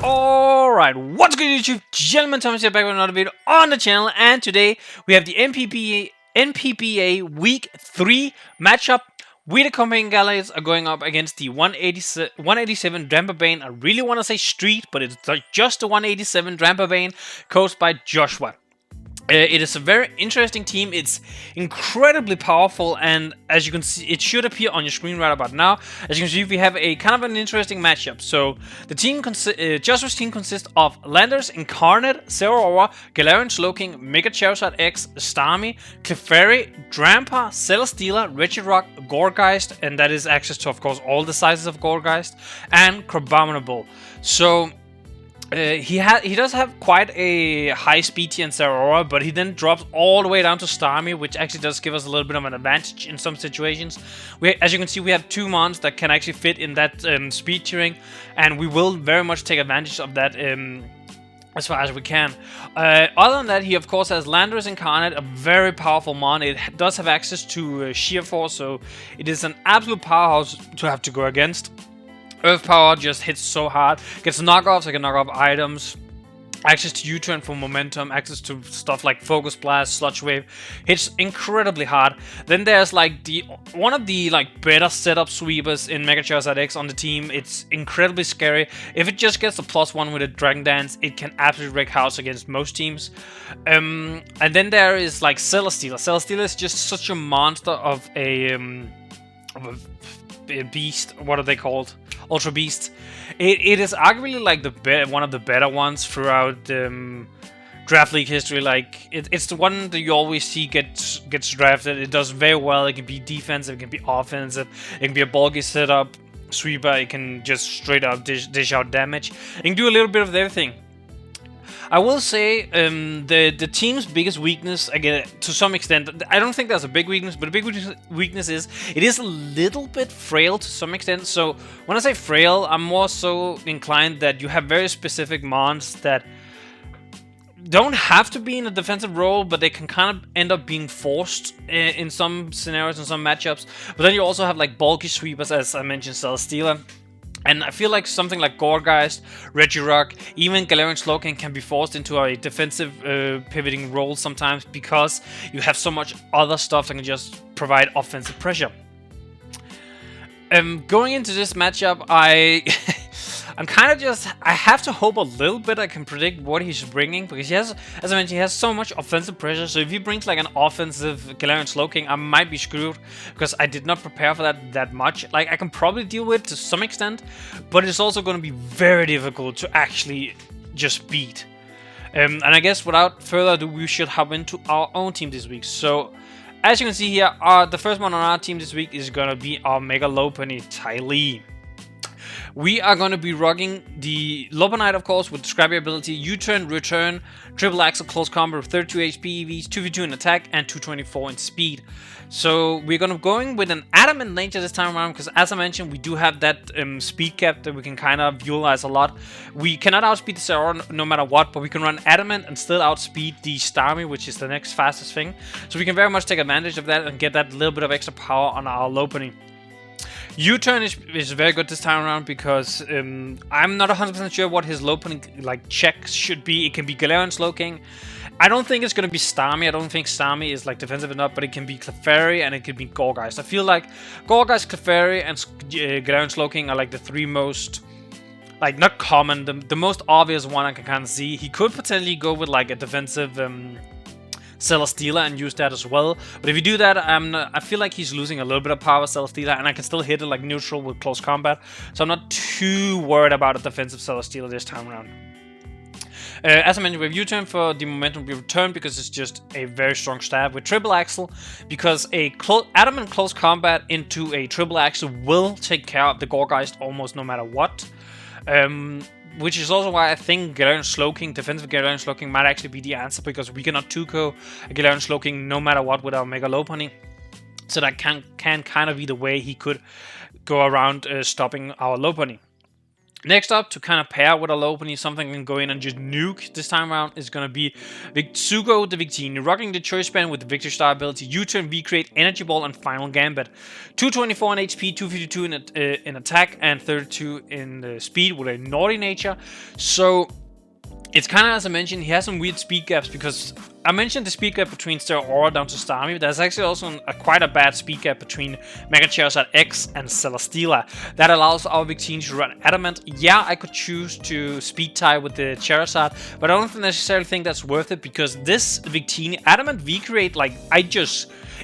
Alright, what's good YouTube? Gentlemen, Thomas here back with another video on the channel, and today we have the NPBA Week 3 matchup. We the Copenhagen Galleys are going up against the 187 Drampabande. I really want to say Street, but it's just the 187 Drampabande, coached by Joshua. It is a very interesting team. It's incredibly powerful, and as you can see, it should appear on your screen right about now. As you can see, we have a kind of an interesting matchup. So the team, Joshua's team consists of Landers, Incarnate, Zeraora, Galarian Slowking, Mega Charizard X, Starmie, Clefairy, Drampa, Celesteela, Regirock, Gourgeist, and that is access to, of course, all the sizes of Gourgeist, and Crabominable. So he does have quite a high speed here in Zeraora, but he then drops all the way down to Starmie, which actually does give us a little bit of an advantage in some situations. As you can see, we have two mons that can actually fit in that speed tiering, and we will very much take advantage of that as far as we can. Other than that, he of course has Landorus Incarnate, a very powerful mon. It does have access to Sheer Force, so it is an absolute powerhouse to have to go against. Earth Power just hits so hard. Gets knockoffs, I can knock off items. Access to U-turn for momentum. Access to stuff like Focus Blast, Sludge Wave. Hits incredibly hard. Then there's like one of the better setup sweepers in Mega Charizard X on the team. It's incredibly scary. If it just gets a +1 with a Dragon Dance, it can absolutely wreak house against most teams. And then there is like Celesteela. Celesteela is just such a monster of a beast. What are they called? Ultra Beast. It is arguably like one of the better ones throughout draft league history. Like it's the one that you always see gets drafted. It does very well. It can be defensive, it can be offensive, it can be a bulky setup sweeper. It can just straight up dish out damage. It can do a little bit of everything. I will say the team's biggest weakness, again, to some extent, I don't think that's a big weakness, but a big weakness is it is a little bit frail to some extent. So when I say frail, I'm more so inclined that you have very specific mons that don't have to be in a defensive role, but they can kind of end up being forced in some scenarios and some matchups. But then you also have like bulky sweepers, as I mentioned, Celesteela. And I feel like something like Gourgeist, Regirock, even Galarian Slowking can be forced into a defensive pivoting role sometimes because you have so much other stuff that can just provide offensive pressure. Going into this matchup, I'm kind of just, I have to hope a little bit I can predict what he's bringing, because he has, as I mentioned, he has so much offensive pressure. So if he brings like an offensive Galarian Slowking, I might be screwed, because I did not prepare for that much. Like, I can probably deal with it to some extent, but it's also going to be very difficult to actually just beat. And I guess without further ado, we should hop into our own team this week. So as you can see here, the first one on our team this week is going to be our Mega Lopunny, Tylee. We are going to be rocking the Lopunite, of course, with Scrappy ability, U-turn, return, triple axle, close combo with 32 HP EVs, 2v2 in attack, and 224 in speed. So we're going to go with an adamant nature this time around, because as I mentioned, we do have that speed cap that we can kind of utilize a lot. We cannot outspeed the Zeraora no matter what, but we can run adamant and still outspeed the Starmie, which is the next fastest thing. So we can very much take advantage of that and get that little bit of extra power on our Lopunny. U-turn is very good this time around, because I'm not 100% sure what his Lopunny checks should be. It can be Galarian Slowking. I don't think it's going to be Starmie. I don't think Starmie is defensive enough, but it can be Clefairy and it can be Gourgeist. I feel like Gourgeist, Clefairy, and Galarian Slowking are the three most, not common, the most obvious one I can kind of see. He could potentially go with a defensive Celesteela and use that as well, but if you do that, I feel like he's losing a little bit of power with Celesteela, and I can still hit it neutral with close combat, so I'm not too worried about a defensive Celesteela this time around. As I mentioned, we have U-turn for the momentum we return, because it's just a very strong stab. With triple axle, because a adamant close combat into a triple axle will take care of the Gourgeist almost no matter what. Which is also why I think Galarian Slowking, defensive Galarian Slowking, might actually be the answer, because we cannot 2-ko a Galarian Slowking no matter what with our Mega Lopunny. So that can kind of be the way he could go around stopping our Lopunny. Next up, to kind of pair with a low opening, something can go in and just nuke this time around, is going to be Sugo the Victini, rocking the Choice Band with the Victor Star ability, U-turn, V-create, Energy Ball, and Final Gambit. 224 in HP, 252 in attack, and 32 in speed with a naughty nature. So it's kind of, as I mentioned, he has some weird speed gaps, because I mentioned the speed gap between Aura down to Starmie. There's actually also quite a bad speed gap between Mega Charizard X and Celesteela. That allows our Victini to run Adamant. Yeah, I could choose to speed tie with the Charizard, but I don't necessarily think that's worth it, because this Victini Adamant V-create, like,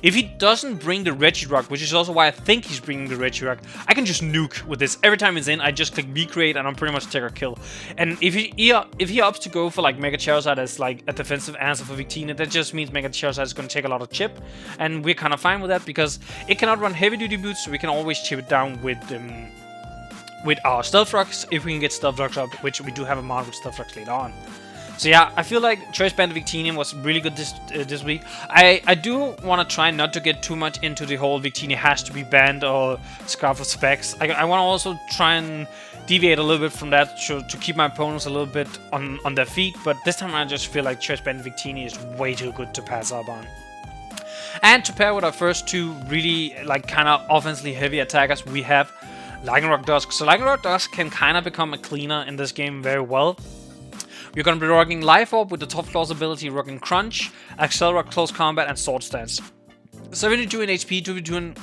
if he doesn't bring the Regirock, which is also why I think he's bringing the Regirock, I can just nuke with this. Every time he's in, I just click V-create and I'm pretty much take or kill. And if he opts to go for like Mega Charizard as like a defensive answer for Victini, that just means Mega Charizard is going to take a lot of chip, and we're kind of fine with that, because it cannot run heavy duty boots, so we can always chip it down with our Stealth Rocks if we can get Stealth Rocks up, which we do have a mod with Stealth Rocks later on. So yeah, I feel like Choice Band Victini was really good this week. I do want to try not to get too much into the whole Victini has to be banned or Scarf of Specs. I want to also try and deviate a little bit from that to keep my opponents a little bit on their feet. But this time I just feel like Choice Band Victini is way too good to pass up on. And to pair with our first two really like kind of offensively heavy attackers, we have Lycanroc Dusk. So Lycanroc Dusk can kind of become a cleaner in this game very well. We're going to be rocking Life Orb with the Tough Claws ability, rocking Crunch, Accelerate, Close Combat, and Sword Stance. 72 in HP, 2v2 in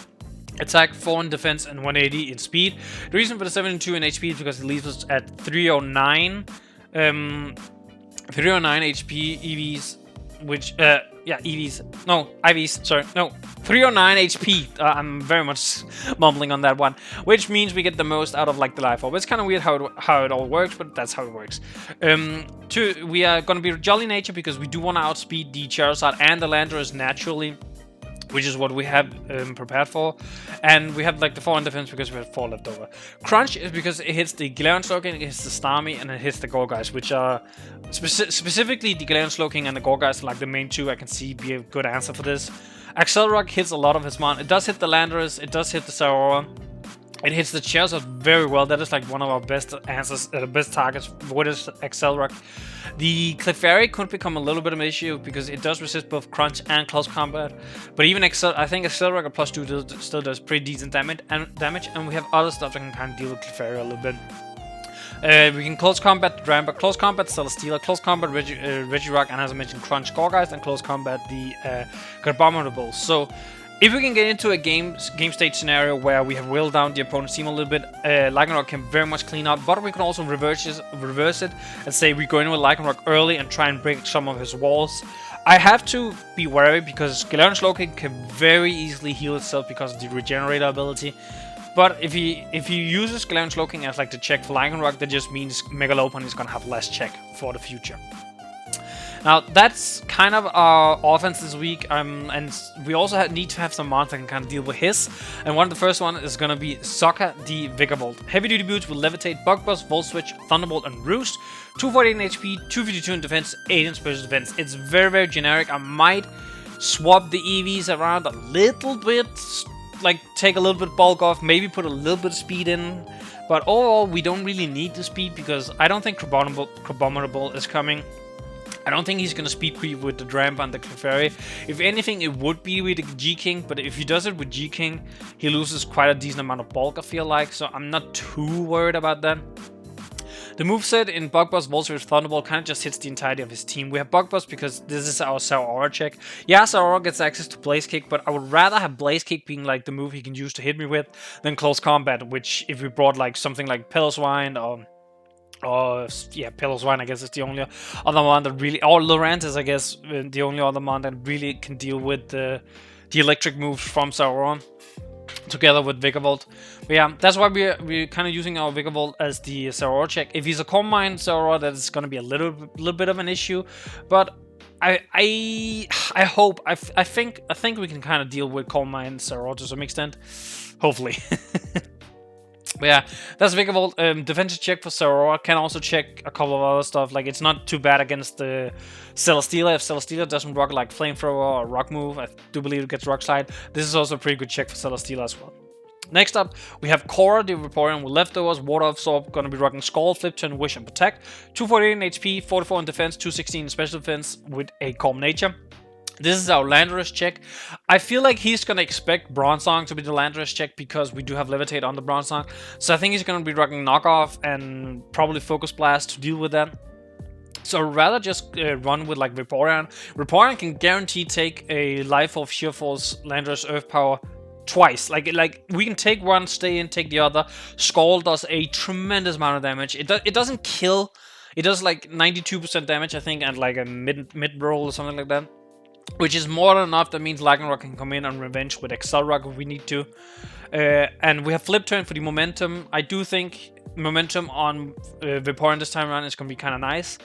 attack, 4 in defense, and 180 in speed. The reason for the 72 in HP is because it leaves us at 309. 309 HP EVs, which, EVs. No, IVs, sorry. No, 309 HP. I'm very much mumbling on that one. Which means we get the most out of like the Life Orb. It's kind of weird how it all works, but that's how it works. We are going to be Jolly Nature, because we do want to outspeed the Charizard and the Landorus naturally, which is what we have prepared for. And we have like the 4 in defense because we have 4 left over. Crunch is because it hits the Galarian Slowking, it hits the Starmie, and it hits the Gorgeist, which are specifically the Galarian Slowking and the Gorgeist, like the main two I can see be a good answer for this. Accelerate hits a lot of his mon. It does hit the Landorus, it does hit the Zeraora. It hits the Charizard very well. That is like one of our best answers, best targets with his Accelerate. The Clefairy could become a little bit of an issue because it does resist both Crunch and Close Combat. But even I think Accelerate at +2 still does pretty decent damage, and we have other stuff that can kind of deal with Clefairy a little bit. We can Close Combat Drampabande, Close Combat Celesteela, Close Combat Regirock, and as I mentioned, Crunch Gorgeist, and Close Combat the Drampabande. So if we can get into a game state scenario where we have whittled down the opponent's team a little bit, Lycanroc can very much clean up, but we can also reverse it and say we go in with Lycanroc early and try and break some of his walls. I have to be wary because Galarian Slowking can very easily heal itself because of the Regenerator ability. But if he uses Galarian Slowking as like the check for Lycanroc, that just means Megalopan is going to have less check for the future. Now, that's kind of our offense this week, and we also need to have some mods that can kind of deal with his. And one of the first one is going to be Sokka the Vigavolt. Heavy duty boots will levitate, Bug Buzz, Volt Switch, Thunderbolt, and Roost. 248 in HP, 252 in defense, 8 in special defense. It's very, very generic. I might swap the EVs around a little bit, like take a little bit bulk off, maybe put a little bit of speed in. But overall, we don't really need the speed because I don't think Crabominable is coming. I don't think he's going to speed creep with the Drampabande and the Clefairy. If anything, it would be with the G-King, but if he does it with G-King, he loses quite a decent amount of bulk, I feel like, so I'm not too worried about that. The moveset in Bug Buzz, Volt Switch, Thunderbolt kind of just hits the entirety of his team. We have Bug Buzz because this is our Zeraora check. Yeah, Zeraora gets access to Blaze Kick, but I would rather have Blaze Kick being like the move he can use to hit me with than Close Combat, which if we brought like something like Piloswine Piloswine, I guess, is the only other one that really, or Lurantis, I guess, the only other one that really can deal with the electric moves from Zeraora together with Vigavolt. But yeah, that's why we're kind of using our Vigavolt as the Zeraora check. If he's a Calm Mind Zeraora, that's going to be a little bit of an issue, but I hope, I think we can kind of deal with Calm Mind Zeraora to some extent, hopefully. But yeah, that's Vigavolt. Defensive check for Zeraora. Can also check a couple of other stuff. Like, it's not too bad against the Celesteela. If Celesteela doesn't rock like Flamethrower or Rock Move, I do believe it gets Rock Slide. This is also a pretty good check for Celesteela as well. Next up, we have Cora, the Vaporeon with leftovers, Water Absorb, gonna be rocking Scald, Flip Turn, Wish, and Protect. 248 in HP, 44 in defense, 216 in special defense with a Calm Nature. This is our Landorus check. I feel like he's gonna expect Bronzong to be the Landorus check because we do have Levitate on the Bronzong. So I think he's gonna be rocking Knockoff and probably Focus Blast to deal with that. So I'd rather just run with like Vaporeon. Vaporeon can guarantee take a Life Orb, Sheer Force, Landorus Earth Power twice. Like we can take one, stay in, take the other. Scald does a tremendous amount of damage. It doesn't kill. It does like 92% damage, I think, and like a mid roll or something like that, which is more than enough. That means Lycanroc can come in on revenge with Accelerock if we need to. And we have Flip Turn for the momentum. I do think momentum on Vaporeon this time around is going to be kind of nice.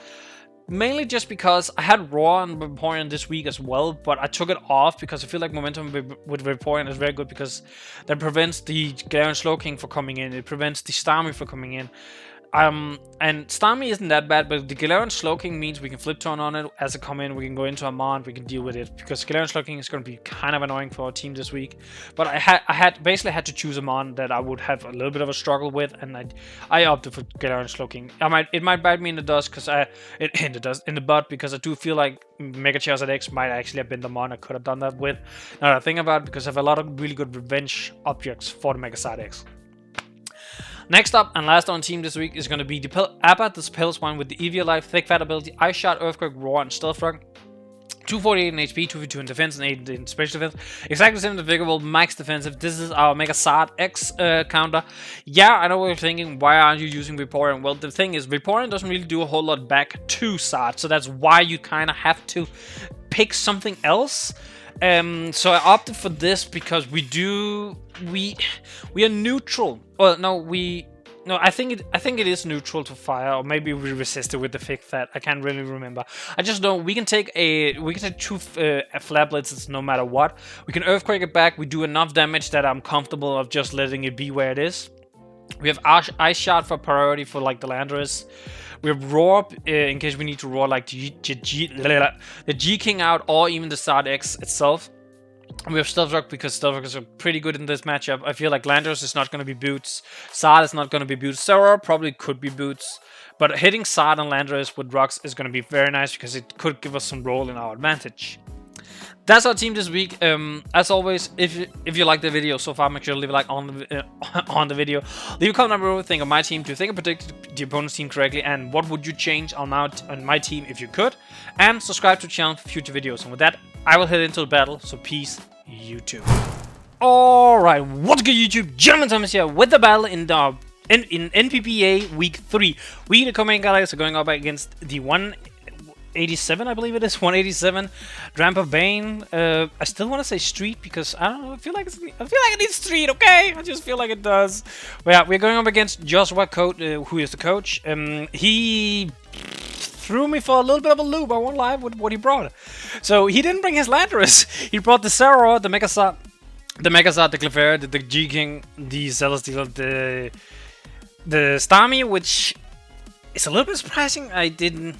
Mainly just because I had Roar on Vaporeon this week as well, but I took it off because I feel like momentum with Vaporeon is very good because that prevents the Galarian Slowking from coming in. It prevents the Starmie from coming in. And Starmie isn't that bad, but the Galarian Slowking means we can Flip Turn on it as it come in. We can go into a Mont, we can deal with it because Galarian Slowking is going to be kind of annoying for our team this week. But I basically had to choose a Mont that I would have a little bit of a struggle with, and I opted for Galarian Slowking. It might bite me in the dust because in the butt because I do feel like Mega Charizard X might actually have been the Mont I could have done that with. Now that I think about it, because I have a lot of really good revenge objects for the Mega Charizard X. Next up and last on team this week is going to be the Abba, the Pilswine with the Eevee Life, Thick Fat ability, Ice Shot, Earthquake, Roar, and Stealth Rock. 248 in HP, 252 in defense, and 8 in special defense. Exactly the same defigurable, max defensive. This is our Mega Charizard X counter. Yeah, I know what you're thinking. Why aren't you using Vaporeon? Well, the thing is, Vaporeon doesn't really do a whole lot back to Charizard, so that's why you kind of have to pick something else. So I opted for this because we are neutral. Well, no, I think it is neutral to fire, or maybe we resist it with the Thick Fat. I can't really remember. I just know we can take two Flare Blitzes no matter what. We can Earthquake it back. We do enough damage that I'm comfortable of just letting it be where it is. We have Ice Shot for priority for like the Landorus. We have Roar in case we need to roar like the G-King out, or even the Charizard X itself. We have Stealth Rock because Stealth Rock is pretty good in this matchup. I feel like Landorus is not going to be boots. Charizard is not going to be boots. Zeraora probably could be boots. But hitting Charizard and Landorus with rocks is going to be very nice because it could give us some roll in our advantage. That's our team this week. As always, if you like the video so far, make sure to leave a like on the video. Leave a comment down below what you think of my team. Do you think I predicted the opponent's team correctly? And what would you change on my team if you could? And subscribe to the channel for future videos. And with that, I will head into the battle. So peace, YouTube. Alright, what's good, YouTube? Gentlemen, Thomas here with the battle in NPBA Week 3. We, the Command Guys, are going up against the 187, I believe it is, 187 Drampabande. I still want to say Street because I don't know. I feel like it needs Street. Okay, I just feel like it does. But yeah, we're going up against Joshua Coat, who is the coach. He threw me for a little bit of a loop. I won't lie with what he brought. So he didn't bring his Landorus. He brought the Zeraora, the Mega Charizard, the Clefairy, the G-King, the Celesteal, the Starmie, which is a little bit surprising. I don't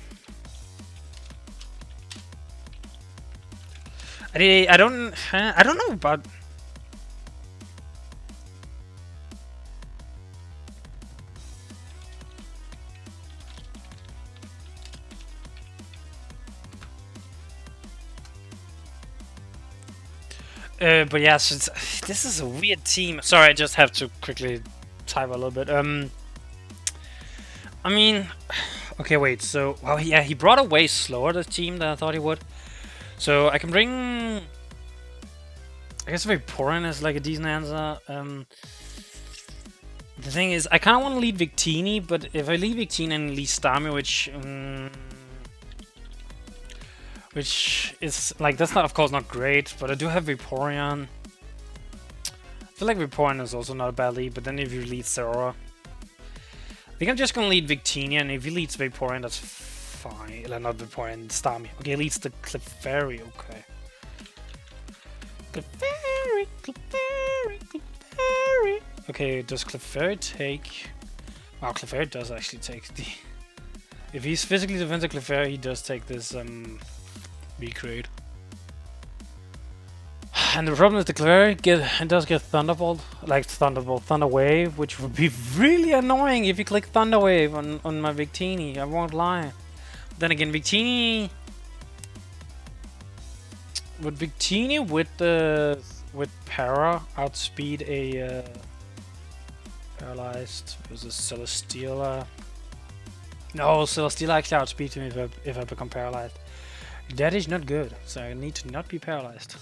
know about. But yeah, so this is a weird team. Sorry, I just have to quickly type a little bit. I mean, okay, wait. So, well, yeah, he brought a way slower the team than I thought he would. So I can bring. I guess Vaporeon is like a decent answer. The thing is, I kind of want to lead Victini, but if I lead Victini and lead Starmie, which is like, that's not, of course, not great, but I do have Vaporeon. I feel like Vaporeon is also not a bad lead, but then if you lead Zeraora, I think I'm just gonna lead Victini, and if he leads Vaporeon, that's fine. Not Vaporeon, Starmie. Okay, he leads the Clefairy. Okay. Clefairy. Okay, does Clefairy take? Wow, Clefairy does actually take the. If he's physically defensive Clefairy, he does take this. Recreate. And the problem is the Cleric does get Thunderbolt, like Thunder Wave, which would be really annoying if you click Thunder Wave on my Victini. I won't lie. Then again, Victini with Para outspeed a Paralyzed versus Celesteela. No, Celesteela actually outspeeds me if I become paralyzed. That is not good, so I need to not be paralyzed.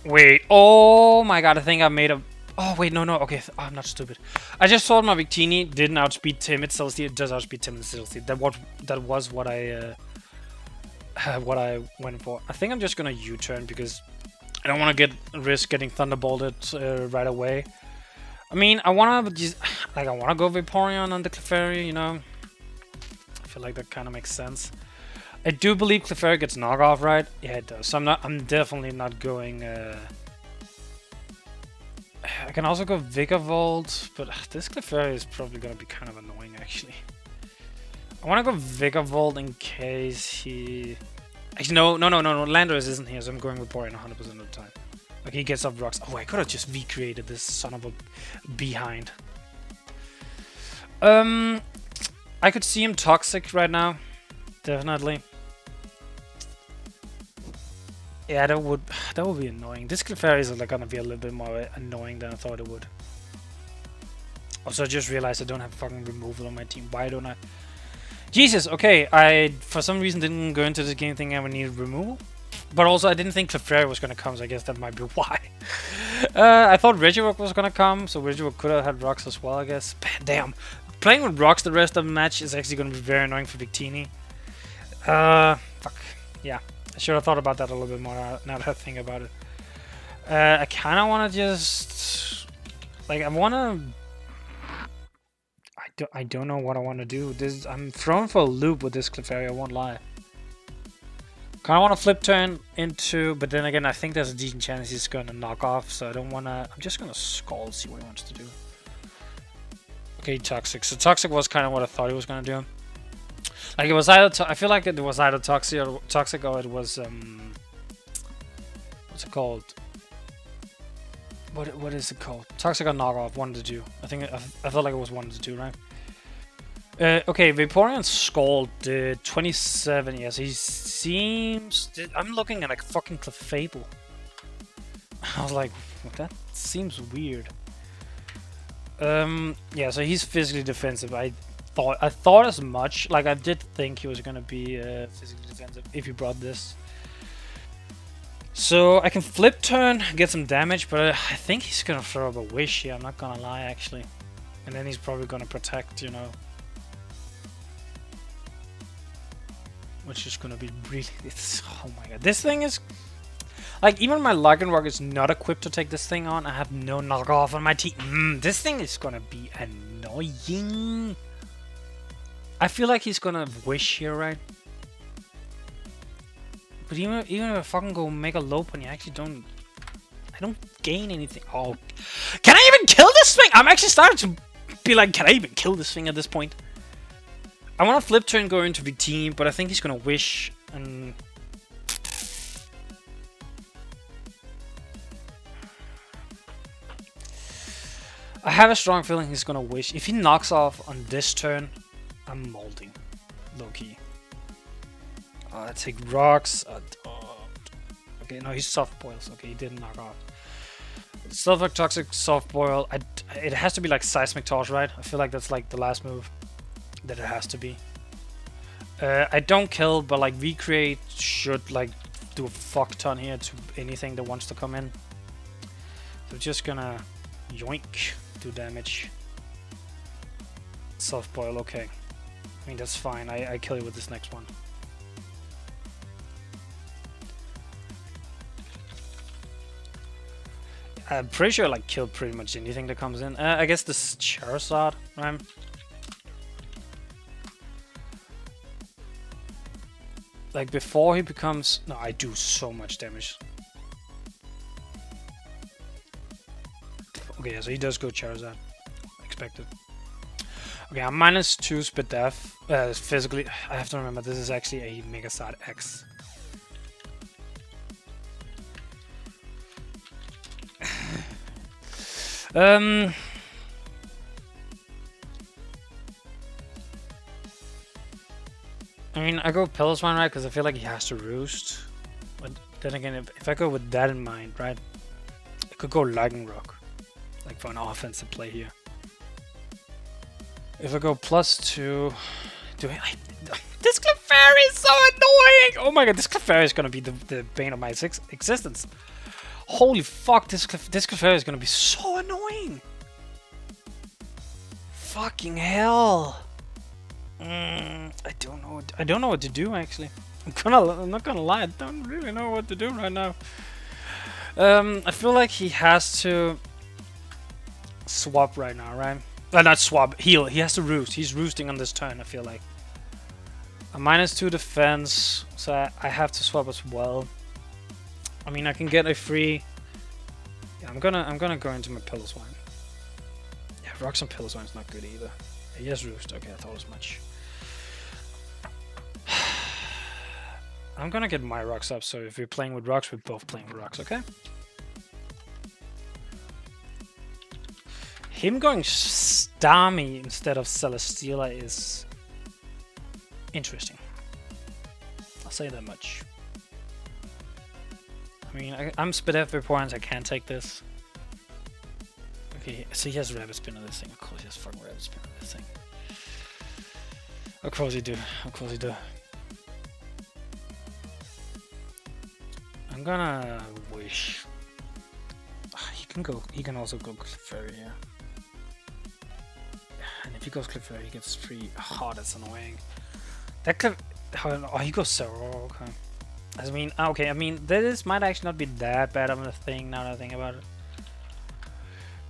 Wait, oh my god, I think I made a... Oh wait, no, okay, I'm not stupid. I just thought my Victini didn't outspeed Timid Celesteela. It does outspeed Timid Celesteela. That was what I went for. I think I'm just gonna U-turn because I don't want to risk getting Thunderbolted right away. I mean, I wanna go Vaporeon on the Clefairy, you know. I feel like that kind of makes sense. I do believe Clefairy gets knockoff, right? Yeah, it does. So I'm definitely not going. I can also go Vigavolt, but this Clefairy is probably gonna be kind of annoying, actually. I want to go Vigavolt in case he... Actually, no. Landorus isn't here, so I'm going Vaporeon 100% of the time. Okay, he gets up rocks. Oh, I could have just V-created this son of a behind. I could see him Toxic right now. Definitely. Yeah, that would be annoying. This Clefairy is like gonna be a little bit more annoying than I thought it would. Also, I just realized I don't have fucking removal on my team. Why don't I? Jesus, okay, I for some reason didn't go into this game thinking I would need removal. But also I didn't think Clefairy was gonna come, so I guess that might be why. I thought Regirock was gonna come, so Regirock could have had rocks as well, I guess. Damn. Playing with rocks the rest of the match is actually gonna be very annoying for Victini. Fuck. Yeah. I should have thought about that a little bit more now that I think about it. I kinda wanna just... Like, I don't know what I want to do. I'm thrown for a loop with this Clefairy, I won't lie. Kinda want to flip turn into, but then again, I think there's a decent chance he's going to knock off, so I don't want to... I'm just going to Scald, see what he wants to do. Okay, Toxic. So Toxic was kind of what I thought he was going to do. Like, it was either... I feel like it was either Toxic or it was... what's it called? What is it called? Toxic or knockoff, 1 to 2. I felt like it was 1 to 2, right? Okay, Vaporeon Scald did 27. Yes, he seems. I'm looking at like fucking Clefable. I was like, that seems weird. Yeah, so he's physically defensive. I thought as much. Like I did think he was gonna be physically defensive if he brought this. So I can flip turn, get some damage, but I think he's gonna throw up a Wish here, I'm not gonna lie actually. And then he's probably gonna protect, you know. Which is gonna be really... oh my god. This thing is... Like, even my Lycanroc is not equipped to take this thing on. I have no knockoff on my team. This thing is gonna be annoying. I feel like he's gonna Wish here, right? But even if I fucking go Mega Lopunny, I actually don't... I don't gain anything. Oh. Can I even kill this thing? I'm actually starting to be like, can I even kill this thing at this point? I want to flip turn go into Victini, but I think he's gonna Wish and... I have a strong feeling he's gonna Wish. If he knocks off on this turn, I'm molding. Low-key. I take rocks. Okay, no, he's soft boils. Okay, he didn't knock off. Silver Toxic, soft boil. It has to be like Seismic Toss, right? I feel like that's like the last move that it has to be. I don't kill, but like V-Create should like do a fuck ton here to anything that wants to come in. So just gonna yoink, do damage. Soft boil, okay. I mean that's fine. I kill you with this next one. I'm pretty sure I like kill pretty much anything that comes in. I guess this Charizard, right? Like before he becomes... No, I do so much damage. Okay, yeah, so he does go Charizard. Expected. Okay, I'm -2 Spit Def. Physically, I have to remember this is actually a Megasard X. I mean, I go Pillars one, right? Because I feel like he has to roost. But then again, if I go with that in mind, right? I could go Rock, like for an offensive play here. If I go +2, this Clefairy is so annoying! Oh my god, this Clefairy is gonna be the bane of my existence. Holy fuck, this Clefairy is gonna be so annoying! Fucking hell! I don't know what to do actually. I'm not gonna lie, I don't really know what to do right now. I feel like he has to swap right now, right? Not swap, heal. He has to roost. He's roosting on this turn, I feel like. A -2 defense, so I have to swap as well. I mean, I can get a free. Yeah, I'm gonna go into my Pillars one. Yeah, Rocks on Pillars one is not good either. Yeah, he has roost. Okay, I thought as much. I'm gonna get my Rocks up, so if we're playing with Rocks, we're both playing with Rocks, okay? Him going Starmie instead of Celesteela is interesting. I'll say that much. I mean, I'm spit every points, I can't take this. Okay, so he has Rabbit Spin on this thing. Of course he has fucking Rabbit Spin on this thing. Of course he do. Of course he do. I'm gonna wish. He can also go Clefairy, yeah. And if he goes Clefairy, he gets free. Oh, that's annoying. That could. Oh, he goes Zero. Okay. I mean, okay. I mean, this might actually not be that bad of a thing now that I think about it.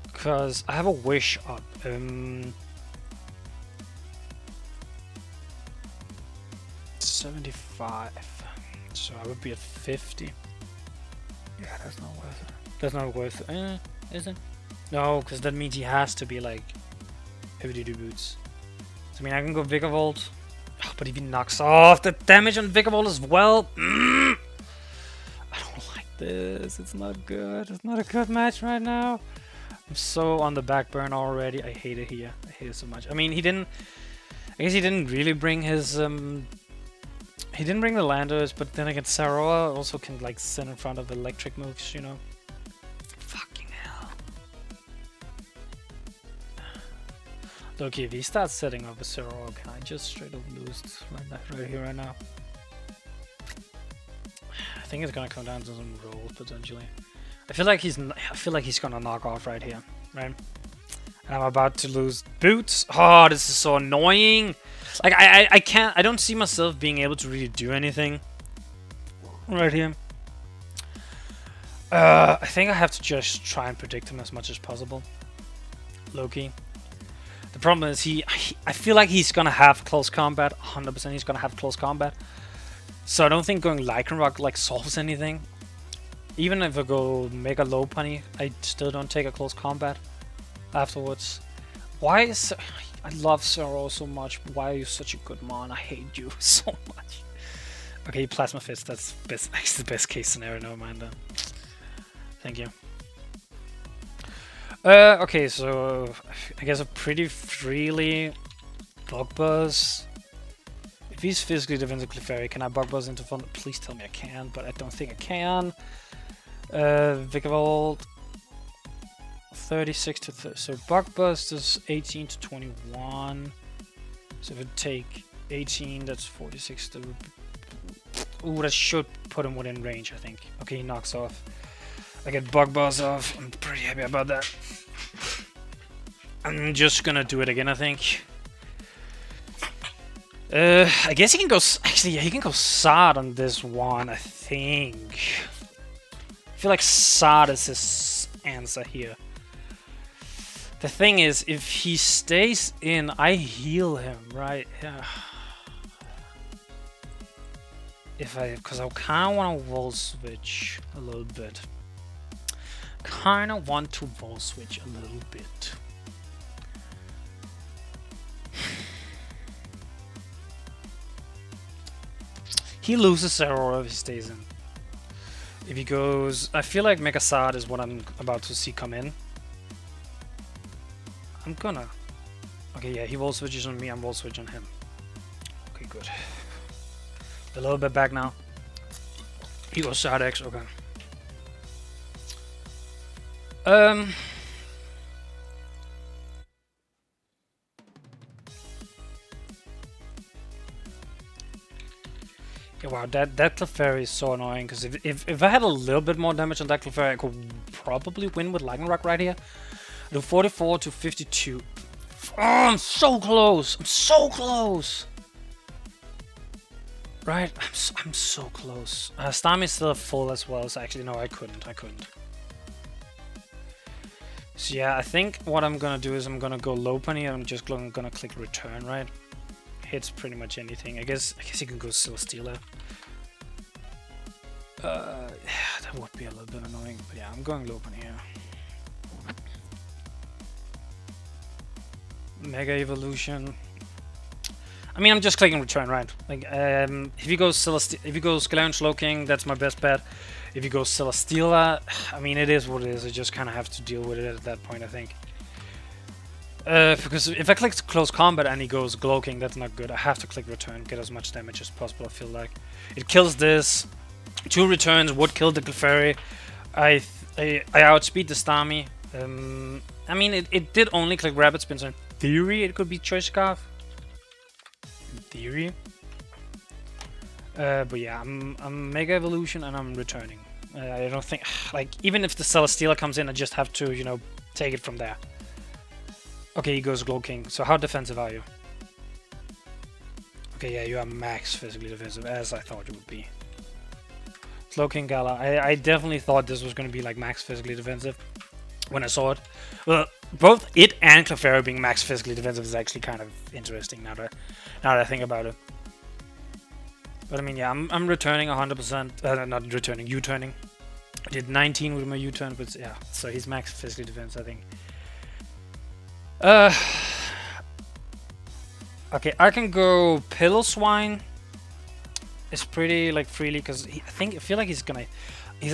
Because I have a wish up. 75. So I would be at 50. Yeah, that's not worth it. That's not worth it. Is it? No, because that means he has to be like heavy-duty boots. So, I mean, I can go Vigavolt. Oh, but if he knocks off the damage on Vigavolt as well. I don't like this. It's not good. It's not a good match right now. I'm so on the back burn already. I hate it here. I hate it so much. I mean, I guess he didn't really bring his he didn't bring the Landers, but then again, Saroa also can like sit in front of electric moves, you know. Fucking hell. Look, if he starts setting up a Saroa, can I just straight up lose right here, right now? I think it's gonna come down to some rolls potentially. I feel like he's gonna knock off right here, right? And I'm about to lose boots. Oh, this is so annoying. Like I don't see myself being able to really do anything right here. I think I have to just try and predict him as much as possible. Loki. The problem is I feel like he's gonna have close combat. 100% he's gonna have close combat. So I don't think going Lycanroc like solves anything. Even if I go Mega Lopunny, I still don't take a close combat afterwards. Why is I love Zoro so much. Why are you such a good mon? I hate you so much. Okay, Plasma Fist. That's the best case scenario. Never mind then. Thank you. Okay, so I guess a pretty freely Bug Buzz. If he's physically defensive Clefairy, can I Bug Buzz into fun? Please tell me I can, but I don't think I can. Vigavolt. 36 to 30. So Bug Buzz does 18 to 21. So if it take 18, that's 46 to. Ooh, that should put him within range, I think. Okay, he knocks off. I get Bug Buzz off. I'm pretty happy about that. I'm just gonna do it again, I think. I guess he can go. Actually, yeah, he can go Sod on this one, I think. I feel like Sod is his answer here. The thing is, if he stays in, I heal him, right? Yeah. Because I kind of want to Volt Switch a little bit. Kind of want to Volt Switch a little bit. He loses Zero if he stays in. If he goes, I feel like Mega Sod is what I'm about to see come in. I'm gonna... Okay, yeah, he wall switches on me, I'm wall switch on him. Okay, good. A little bit back now. He goes side X, okay. Yeah, wow, that Clefairy is so annoying, because if I had a little bit more damage on that Clefairy, I could probably win with Lightning Rock right here. I do 44 to 52. Oh, I'm so close! I'm so close! Right, I'm so close. Starmie is still full as well, so actually no, I couldn't. So yeah, I think what I'm gonna do is I'm gonna go Lopunny and I'm just gonna click return, right? Hits pretty much anything. I guess you can go Celesteela. Yeah, that would be a little bit annoying, but yeah, I'm going Lopunny here. Mega Evolution. I mean, I'm just clicking return, right? Like, if you go Galarian Slowking, that's my best bet. If you go Celesteela, I mean, it is what it is. I just kind of have to deal with it at that point, I think. Because if I click close combat and he goes Glowking, that's not good. I have to click return, get as much damage as possible, I feel like. It kills this. 2 returns would kill the Clefairy. I outspeed the Starmie. I mean, it did only click Rapid Spin, so in theory it could be Choice Scarf. In theory. But yeah, I'm Mega Evolution and I'm returning. I don't think, like, even if the Celesteela comes in, I just have to, you know, take it from there. Okay, he goes Glowking. So how defensive are you? Okay, yeah, you are max physically defensive, as I thought you would be. Slowking Gala. I definitely thought this was going to be like max physically defensive when I saw it. Well, both it and Clefairy being max physically defensive is actually kind of interesting now that I think about it. But I mean, yeah, I'm returning 100%. Not returning, U-turning. I did 19 with my U-turn, but yeah, so he's max physically defense, I think. Okay, I can go Pillow-Swine. It's pretty like freely because I feel like he's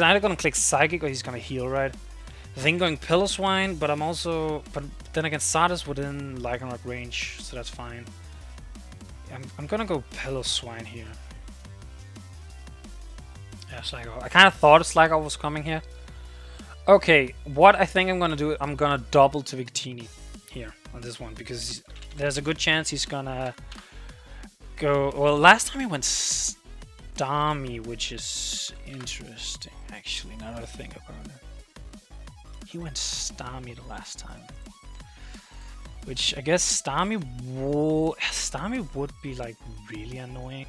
either gonna click Psychic or he's gonna heal, right? I think going Pillow-Swine, but then again Sardis within Lycanroc range, so that's fine. I'm gonna go Pillow-Swine here. Yeah, Psycho. I kind of thought Psycho was coming here. Okay, what I think I'm gonna do, I'm gonna double to Victini here on this one because there's a good chance he's gonna go. Well, last time he went Starmie, which is interesting actually. Now that I think about it, he went Starmie the last time, which I guess Starmie would be like really annoying.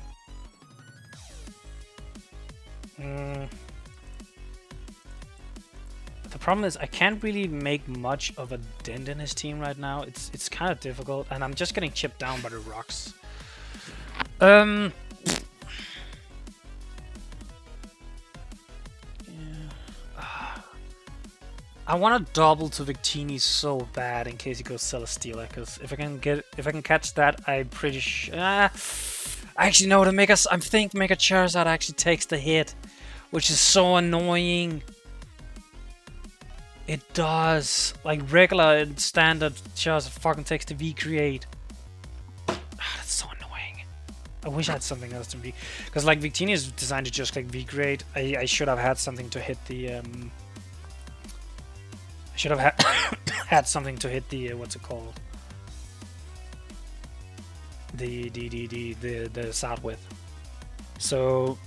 The problem is I can't really make much of a dent in his team right now. It's kind of difficult, and I'm just getting chipped down by the rocks. Yeah. I want to double to Victini so bad in case he goes Celesteela, because if I can catch that, I'm pretty sure. Actually, no. I think Mega Charizard actually takes the hit, which is so annoying. It does. Like regular and standard Charizard fucking takes the V-Create. That's so annoying. I wish I had something else to be, because like Victini is designed to just click V-Create. I should have had something to hit the I should have had something to hit the what's it called? The Sard with. So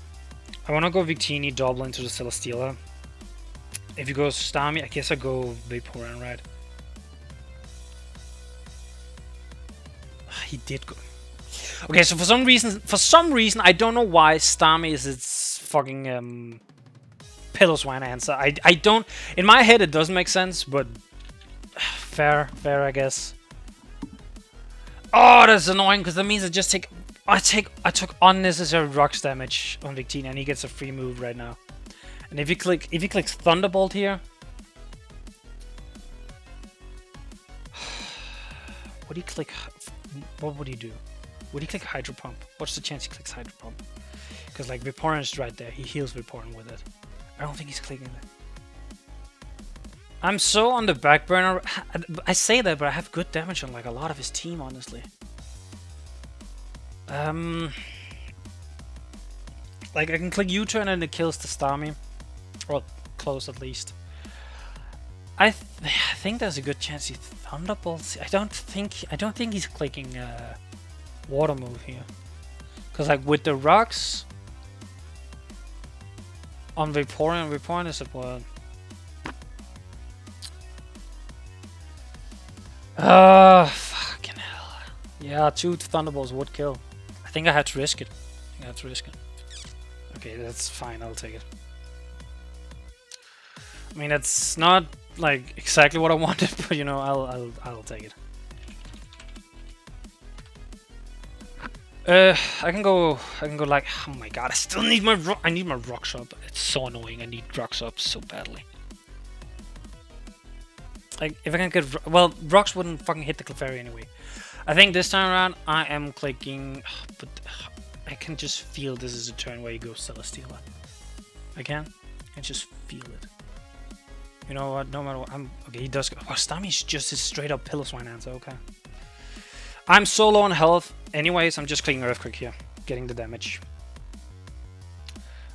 I want to go Victini, double into the Celesteela. If you go Starmie, I guess I go Vaporeon, right? He did go. Okay, so for some reason, I don't know why Starmie is its fucking Pillow-Swine answer. I don't. In my head, it doesn't make sense, but fair, I guess. Oh, that's annoying because that means I took unnecessary rocks damage on Victini, and he gets a free move right now. And if he clicks Thunderbolt here, would he click? What would he do? Would he click Hydro Pump? What's the chance he clicks Hydro Pump? Because like Vaporeon is right there, he heals Vaporeon with it. I don't think he's clicking it. I'm so on the back burner. I say that, but I have good damage on like a lot of his team, honestly. Like I can click U-turn and it kills the Starmie, or close at least. I think there's a good chance he Thunderbolts. I don't think he's clicking water move here, because like with the rocks on Vaporeon is a word. Fucking hell. Yeah, 2 Thunderbolts would kill. I think I had to risk it. Okay, that's fine. I'll take it. I mean, that's not like exactly what I wanted, but you know, I'll take it. I can go like, oh my god, I still need my rock shop. It's so annoying. I need rock shop so badly. Like, if I can get, well, rocks wouldn't fucking hit the Clefairy anyway. I think this time around I am clicking, but I can just feel this is a turn where you go Celesteela. I can just feel it. You know what? No matter what, okay. He does go. Oh, Starmie's just his straight up Pillow Swine answer. Okay. I'm so low on health. Anyways, I'm just clicking Earthquake here, getting the damage.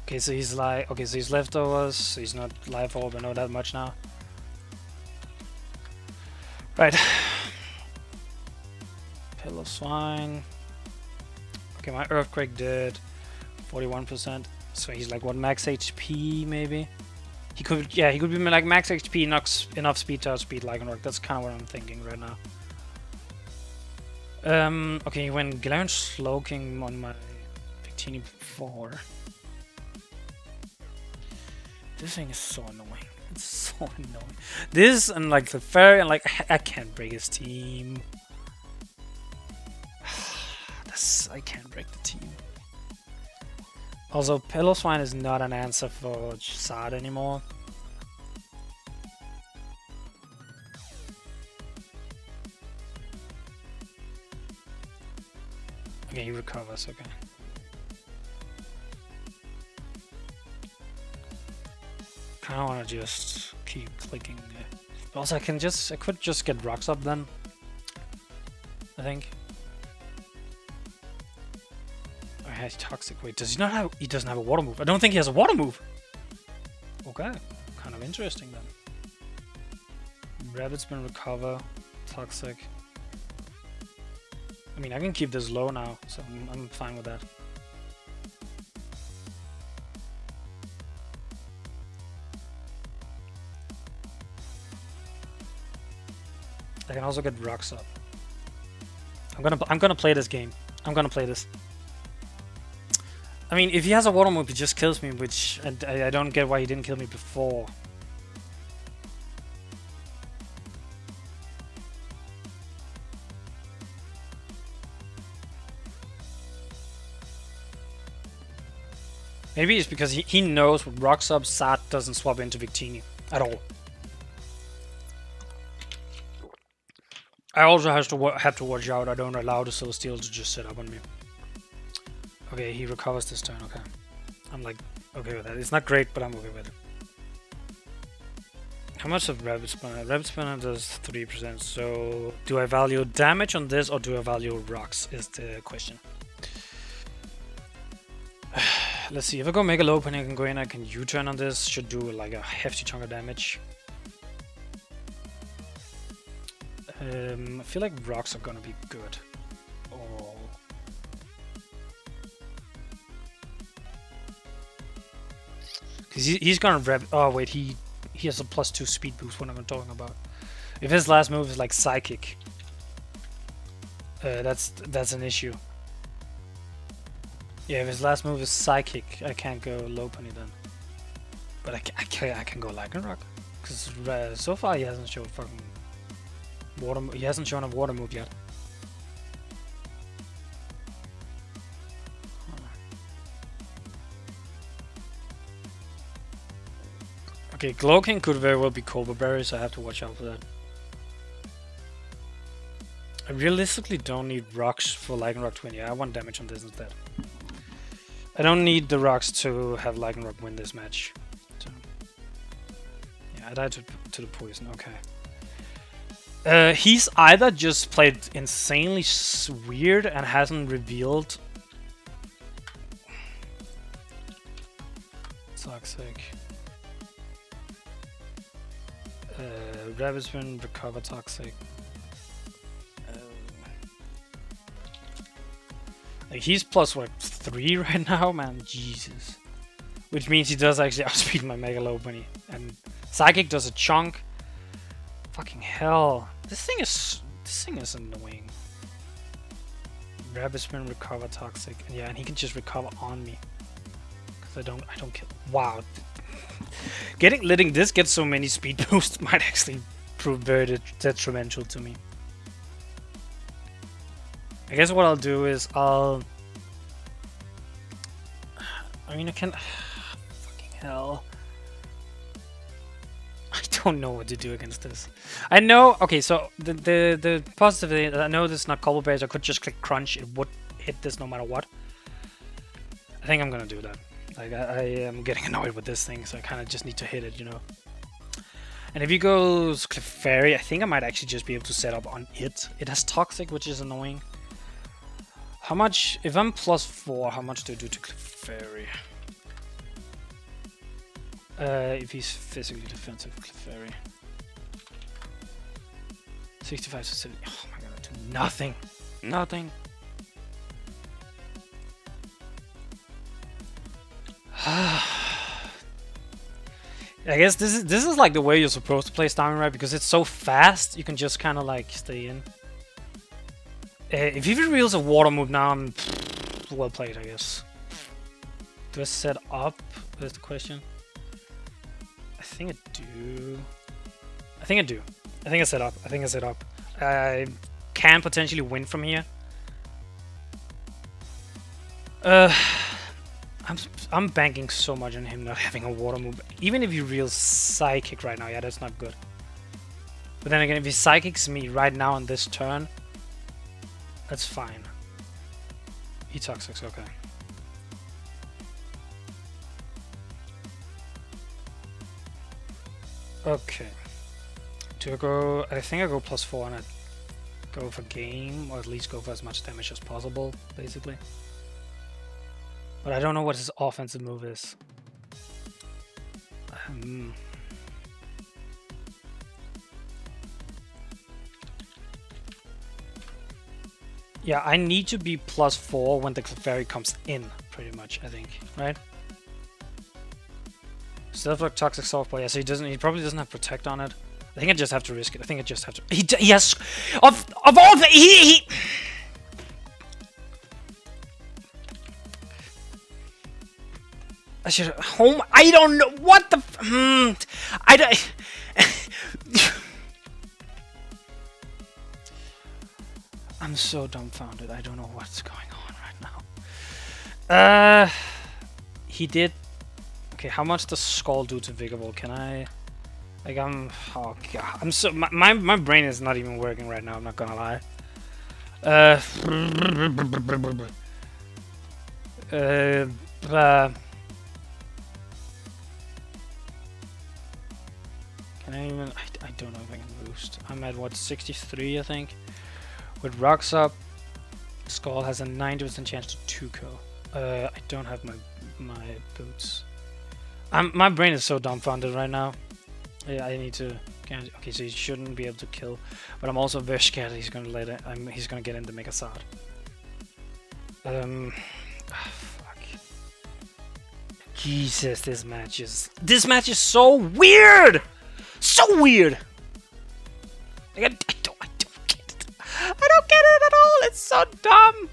Okay, so he's like, okay, so he's leftovers. So he's not Life Orb. I know that much now. Right. Pillow Swine. Okay, my Earthquake did 41%. So he's like what, max HP maybe? He could, yeah, he could be like max HP, enough speed to outspeed Lycanroc. That's kind of what I'm thinking right now. Okay, he went Galarian Slowking on my Victini before. This thing is so annoying. It's so annoying. This and like the fairy and like I can't break his team. I can't break the team. Also, Pillow Swine is not an answer for Sad anymore. Okay, he recovers, okay. Kinda wanna just keep clicking. Also, I could just get rocks up then. I think. Oh, he has Toxic. Wait, does he not have? He doesn't have a water move. I don't think he has a water move. Okay, kind of interesting then. Rabbit Spin, recover, Toxic. I mean, I can keep this low now, so I'm fine with that. I can also get rocks up. I'm gonna play this game. I'm gonna play this. I mean, if he has a water move, he just kills me, which I don't get why he didn't kill me before. Maybe it's because he knows with Rocks Up, Sat doesn't swap into Victini at all. I also have to watch out. I don't allow the Celesteal to just sit up on me. Okay, he recovers this turn. Okay, I'm like okay with that. It's not great, but I'm okay with it. How much of Rabbit Spinner? Rabbit Spinner does 3%. So do I value damage on this or do I value rocks? Is the question. Let's see. If I go Mega Lopen, I can go in. I can U-turn on this. Should do like a hefty chunk of damage. I feel like rocks are gonna be good. Oh. Cause he's gonna rev. Oh wait, he has a +2 speed boost. What am I talking about? If his last move is like Psychic, that's an issue. Yeah, if his last move is Psychic, I can't go Lopunny then. But I can go Lycanroc, because so far he hasn't shown fucking water. He hasn't shown a water move yet. Okay, Glowking could very well be Cobra Berry, so I have to watch out for that. I realistically don't need rocks for Lycanroc to win. Yeah, I want damage on this instead. I don't need the rocks to have Lycanroc win this match. So, Yeah, I died to the poison. Okay. He's either just played insanely weird and hasn't revealed toxic. Ravishment, recover toxic. Like he's plus what 3 right now, man. Jesus. Which means he does actually outspeed my Megalope and Psychic does a chunk. Fucking hell. This thing is annoying. Ravishment, recover toxic. And yeah, and he can just recover on me. Cause I don't kill. Wow. Letting this get so many speed boosts might actually prove very detrimental to me. I guess what I'll do is I can... Fucking hell. I don't know what to do against this. I know... Okay, so the positive thing, I know this is not combo based. I could just click crunch. It would hit this no matter what. I think I'm gonna do that. Like, I am getting annoyed with this thing, so I kind of just need to hit it, you know. And if he goes Clefairy, I think I might actually just be able to set up on it. It has Toxic, which is annoying. How much... If I'm +4, how much do I do to Clefairy? If he's physically defensive, Clefairy. 65 to 70. Oh my god, I do nothing. Nothing. I guess this is like the way you're supposed to play Starmie, right? Because it's so fast, you can just kind of like stay in. If he reveals a water move now, I'm well played, I guess. Do I set up? That's the question. I think I do. I think I do. I think I set up. I think I set up. I can potentially win from here. I'm banking so much on him not having a water move. Even if he reels Psychic right now, yeah, that's not good. But then again, if he Psychics me right now on this turn, that's fine. He Toxics, okay. Okay. Do I go... I think I go +4 and I go for game, or at least go for as much damage as possible, basically. But I don't know what his offensive move is. Yeah, I need to be +4 when the Clefairy comes in, pretty much, I think, right? Still have like Toxic Softball, yeah, so he probably doesn't have Protect on it. I think I just have to risk it. I think I just have to... He has... Of all the... He... I should home. I don't know what the. I don't. I'm so dumbfounded. I don't know what's going on right now. He did. Okay, how much does Skull do to Vigorville? Can I? Like I'm. Oh god. I'm so. My brain is not even working right now. I'm not gonna lie. Can I even... I don't know if I can boost. I'm at, what, 63, I think? With Rocks up, Skull has a 90% chance to 2-ko. I don't have my boots. My brain is so dumbfounded right now. I need to... Okay, so he shouldn't be able to kill. But I'm also very scared that he's gonna let it... he's gonna get into Mega Sard. Fuck. Jesus, this match is so weird! So weird! Like, I don't get it. I don't get it at all! It's so dumb!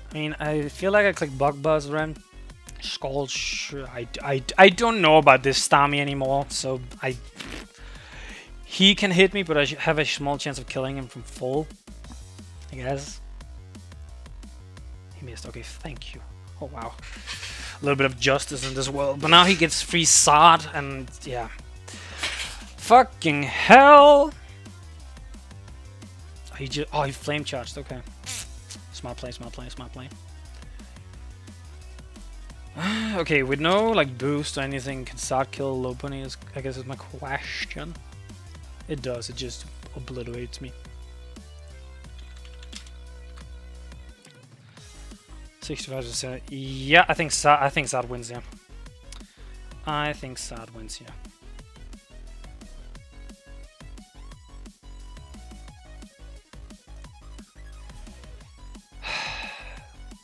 I mean, I feel like I click Bug Buzz Ren. Skull, sure. I don't know about this Starmie anymore, so he can hit me, but I have a small chance of killing him from full. I guess. He missed. Okay, thank you. Oh, wow. A little bit of justice in this world. But now he gets free Sard, and yeah. Fucking hell! He flame charged, okay. Smart play, smart play, smart play. Okay, with no like boost or anything, can start kill low pony is, I guess, is my question. It does. It just obliterates me. 65%. Yeah, I think Sad wins here. I think Sad wins here.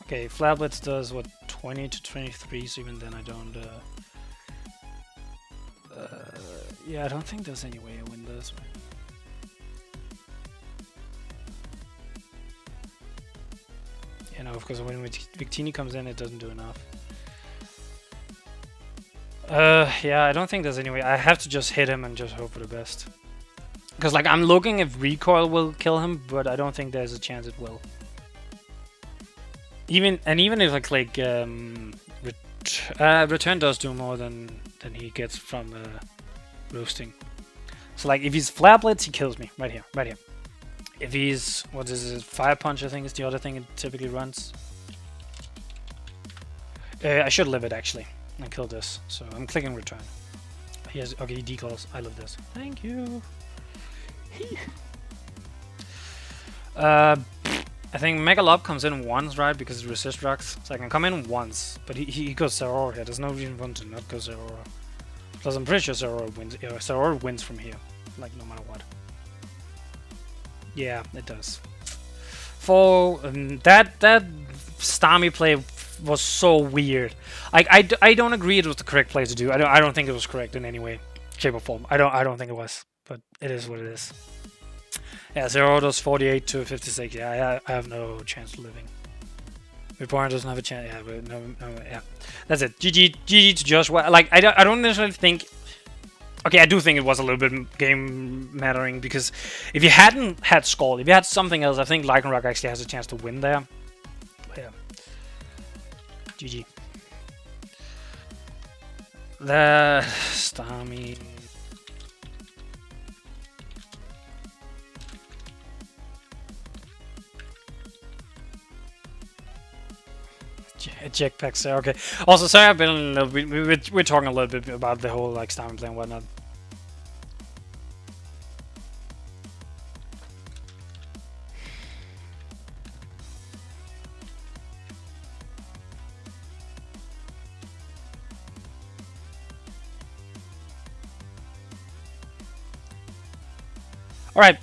Okay, Flare Blitz does what, 20 to 23, so even then I don't. Yeah, I don't think there's any way I win this. You know, because when Victini comes in, it doesn't do enough. Yeah, I don't think there's any way. I have to just hit him and just hope for the best. Because, like, I'm looking if recoil will kill him, but I don't think there's a chance it will. Even if I click return does do more than he gets from roasting. So, like, if he's Flare Blitz, he kills me right here. If he's, what is it, Fire Punch, I think is the other thing it typically runs. I should live it actually and kill this. So I'm clicking return. He has, okay, he decalls. I love this. Thank you. I think Mega Lob comes in once, right? Because it resist rocks. So I can come in once, but he goes Zeraora here. There's no reason for him to not go Zeraora. Plus I'm pretty sure Zeraora wins. Zeraora wins from here, like no matter what. Yeah, it does. For that Starmie play was so weird. I don't agree it was the correct play to do. I don't think it was correct in any way, shape or form. I don't think it was, but it is what it is. Yeah, Zero does 48 to 56. Yeah, I have no chance of living. Reborn doesn't have a chance. Yeah, but no, yeah. That's it. GG to Joshua. Like I don't necessarily think. Okay, I do think it was a little bit game mattering because if you hadn't had Scald, if you had something else, I think Lycanroc actually has a chance to win there. But yeah. GG. The Starmie. Jetpacks there, okay. Also, sorry, I've been a little bit. We're talking a little bit about the whole like Starmie play and whatnot. All right,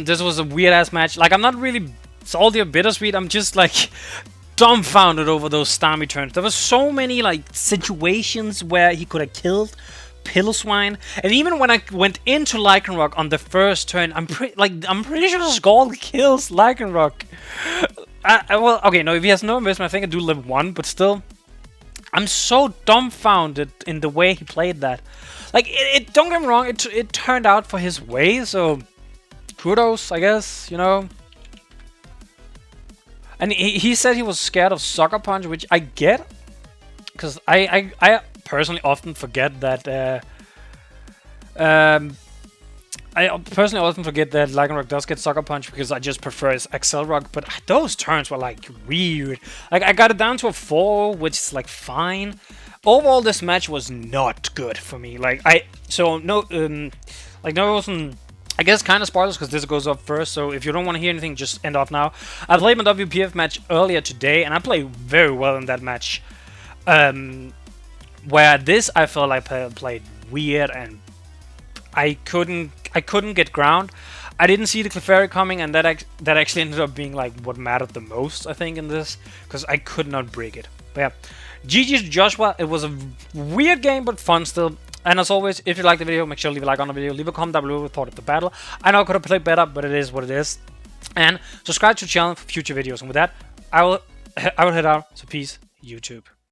this was a weird ass match. Like, I'm not really salty or bittersweet. I'm just like dumbfounded over those Starmie turns. There were so many like situations where he could have killed Piloswine, and even when I went into Lycanroc on the first turn, I'm pretty sure Scald kills Lycanroc. Well, okay, no, if he has no investment, I think I do live one, but still, I'm so dumbfounded in the way he played that. Like, it don't get me wrong, it turned out for his way, so kudos, I guess, you know. And he said he was scared of Sucker Punch, which I get, because I personally often forget that Lycanroc does get Sucker Punch because I just prefer his Accel Rock, but those turns were like weird. Like, I got it down to a 4, which is like fine. Overall, this match was not good for me. Like, I guess kind of spoilers because this goes up first, so if you don't want to hear anything, just end off now. I played my WPF match earlier today, and I played very well in that match. Where this, I felt like I played weird, and I couldn't get ground. I didn't see the Clefairy coming, and that actually ended up being like what mattered the most, I think, in this, because I could not break it. But yeah, GG to Joshua. It was a weird game, but fun still. And as always, if you liked the video, make sure to leave a like on the video, leave a comment down below with thought of the battle. I know I could have played better, but it is what it is. And subscribe to the channel for future videos. And with that, I will head out. So peace, YouTube.